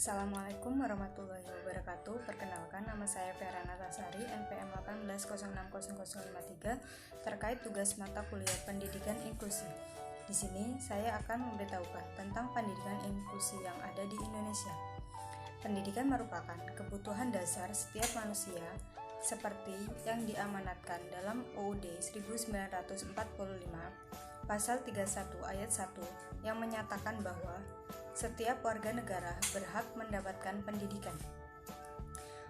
Assalamualaikum warahmatullahi wabarakatuh. Perkenalkan, nama saya Vera Natasari, NPM 18060053, terkait tugas mata kuliah Pendidikan Inklusi. Di sini saya akan memberitahukan tentang pendidikan inklusi yang ada di Indonesia. Pendidikan merupakan kebutuhan dasar setiap manusia seperti yang diamanatkan dalam UUD 1945 Pasal 31 ayat 1 yang menyatakan bahwa setiap warga negara berhak mendapatkan pendidikan.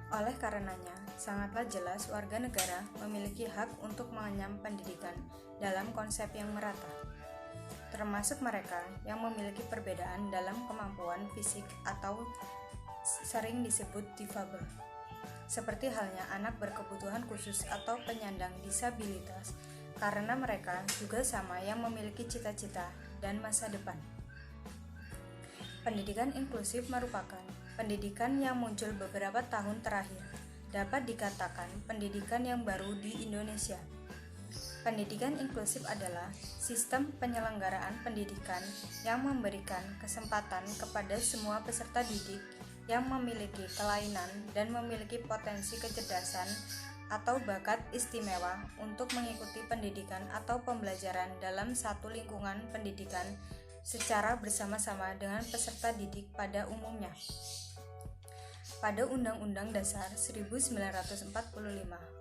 Oleh karenanya, sangatlah jelas warga negara memiliki hak untuk mengenyam pendidikan dalam konsep yang merata, termasuk mereka yang memiliki perbedaan dalam kemampuan fisik atau sering disebut difabel, seperti halnya anak berkebutuhan khusus atau penyandang disabilitas, karena mereka juga sama yang memiliki cita-cita dan masa depan. Pendidikan inklusif merupakan pendidikan yang muncul beberapa tahun terakhir. Dapat dikatakan pendidikan yang baru di Indonesia. Pendidikan inklusif adalah sistem penyelenggaraan pendidikan yang memberikan kesempatan kepada semua peserta didik yang memiliki kelainan dan memiliki potensi kecerdasan atau bakat istimewa untuk mengikuti pendidikan atau pembelajaran dalam satu lingkungan pendidikan secara bersama-sama dengan peserta didik pada umumnya. Pada Undang-Undang Dasar 1945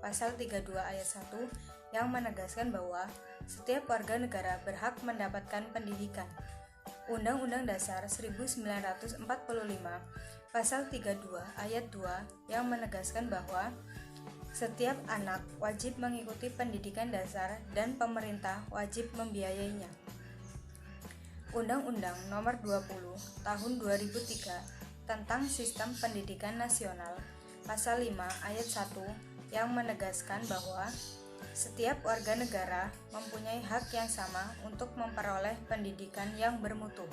Pasal 32 ayat 1 yang menegaskan bahwa setiap warga negara berhak mendapatkan pendidikan. Undang-Undang Dasar 1945 Pasal 32 ayat 2 yang menegaskan bahwa setiap anak wajib mengikuti pendidikan dasar dan pemerintah wajib membiayainya. Undang-Undang Nomor 20 Tahun 2003 tentang Sistem Pendidikan Nasional Pasal 5 ayat 1 yang menegaskan bahwa setiap warga negara mempunyai hak yang sama untuk memperoleh pendidikan yang bermutu.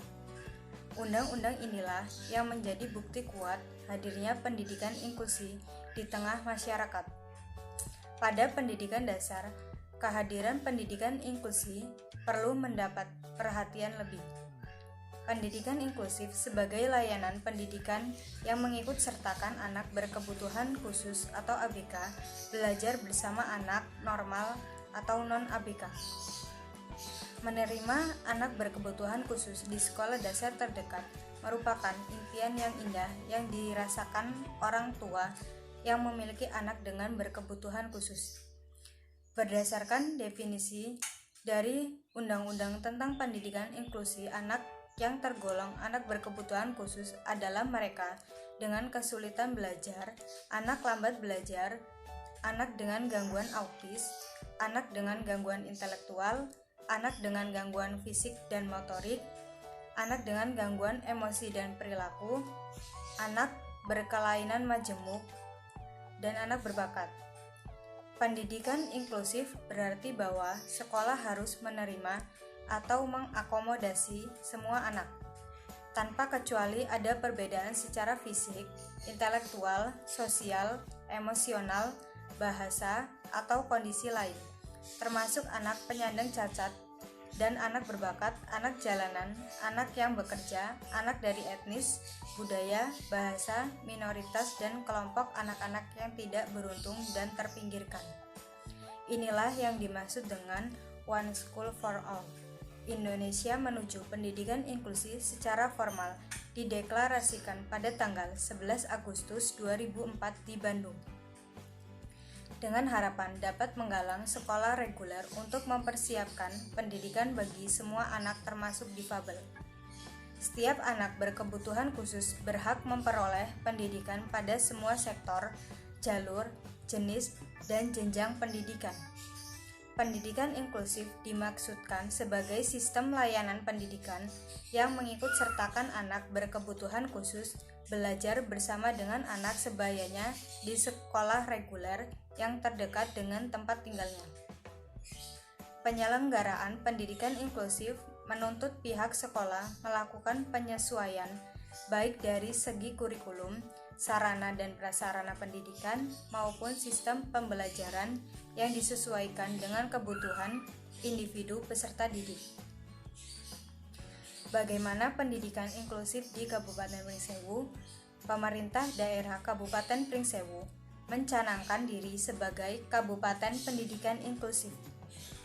Undang-undang inilah yang menjadi bukti kuat hadirnya pendidikan inklusi di tengah masyarakat. Pada pendidikan dasar, kehadiran pendidikan inklusi perlu mendapat perhatian lebih. Pendidikan inklusif sebagai layanan pendidikan yang mengikut sertakan anak berkebutuhan khusus atau ABK belajar bersama anak normal atau non-ABK. Menerima anak berkebutuhan khusus di sekolah dasar terdekat merupakan impian yang indah yang dirasakan orang tua yang memiliki anak dengan berkebutuhan khusus. Berdasarkan definisi dari Undang-Undang tentang Pendidikan Inklusi, anak yang tergolong anak berkebutuhan khusus adalah mereka dengan kesulitan belajar, anak lambat belajar, anak dengan gangguan autis, anak dengan gangguan intelektual, anak dengan gangguan fisik dan motorik, anak dengan gangguan emosi dan perilaku, anak berkelainan majemuk, dan anak berbakat. Pendidikan inklusif berarti bahwa sekolah harus menerima atau mengakomodasi semua anak, tanpa kecuali ada perbedaan secara fisik, intelektual, sosial, emosional, bahasa, atau kondisi lain, termasuk anak penyandang cacat dan anak berbakat, anak jalanan, anak yang bekerja, anak dari etnis, budaya, bahasa, minoritas, dan kelompok anak-anak yang tidak beruntung dan terpinggirkan. Inilah yang dimaksud dengan One School for All. Indonesia menuju pendidikan inklusi secara formal dideklarasikan pada tanggal 11 Agustus 2004 di Bandung, dengan harapan dapat menggalang sekolah reguler untuk mempersiapkan pendidikan bagi semua anak termasuk difabel. Setiap anak berkebutuhan khusus berhak memperoleh pendidikan pada semua sektor, jalur, jenis, dan jenjang pendidikan. Pendidikan inklusif dimaksudkan sebagai sistem layanan pendidikan yang mengikut sertakan anak berkebutuhan khusus belajar bersama dengan anak sebayanya di sekolah reguler yang terdekat dengan tempat tinggalnya. Penyelenggaraan pendidikan inklusif menuntut pihak sekolah melakukan penyesuaian baik dari segi kurikulum, sarana dan prasarana pendidikan maupun sistem pembelajaran yang disesuaikan dengan kebutuhan individu peserta didik. Bagaimana pendidikan inklusif di Kabupaten Pringsewu? pemerintah daerah Kabupaten Pringsewu mencanangkan diri sebagai Kabupaten Pendidikan Inklusif.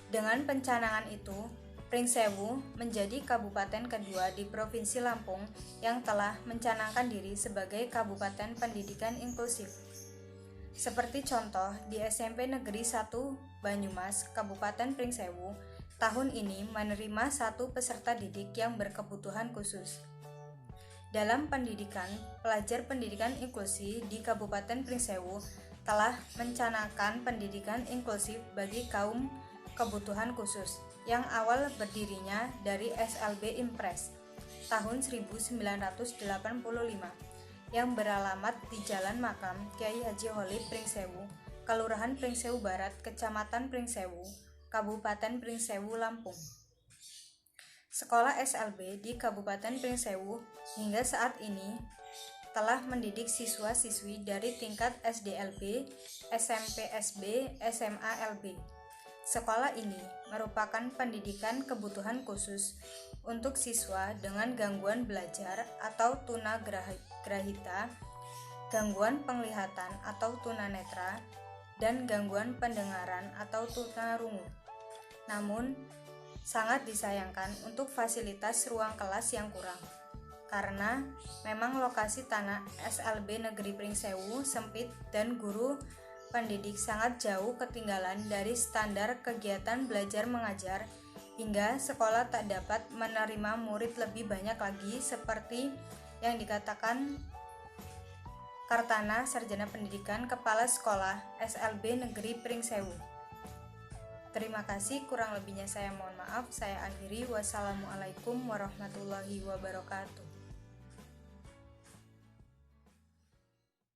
Dengan pencanangan itu, Pringsewu menjadi kabupaten kedua di Provinsi Lampung yang telah mencanangkan diri sebagai Kabupaten Pendidikan Inklusif. Seperti contoh, di SMP Negeri 1 Banyumas, Kabupaten Pringsewu, tahun ini menerima 1 peserta didik yang berkebutuhan khusus. Dalam pendidikan, pelajar pendidikan inklusi di Kabupaten Pringsewu telah mencanangkan pendidikan inklusif bagi kaum kebutuhan khusus yang awal berdirinya dari SLB Impres tahun 1985 yang beralamat di Jalan Makam Kyai Haji Holid Pringsewu, Kelurahan Pringsewu Barat, Kecamatan Pringsewu, Kabupaten Pringsewu, Lampung. Sekolah SLB di Kabupaten Pringsewu hingga saat ini telah mendidik siswa-siswi dari tingkat SDLB, SMP SB, SMA LB. Sekolah ini merupakan pendidikan kebutuhan khusus untuk siswa dengan gangguan belajar atau tunagrahita, gangguan penglihatan atau tunanetra, dan gangguan pendengaran atau tunarungu. Namun, sangat disayangkan untuk fasilitas ruang kelas yang kurang, karena memang lokasi tanah SLB Negeri Pringsewu sempit dan guru pendidik sangat jauh ketinggalan dari standar kegiatan belajar mengajar, hingga sekolah tak dapat menerima murid lebih banyak lagi seperti yang dikatakan Kartana Sarjana Pendidikan Kepala Sekolah SLB Negeri Pringsewu. Terima kasih, kurang lebihnya saya mohon maaf. Saya akhiri. Wassalamualaikum warahmatullahi wabarakatuh.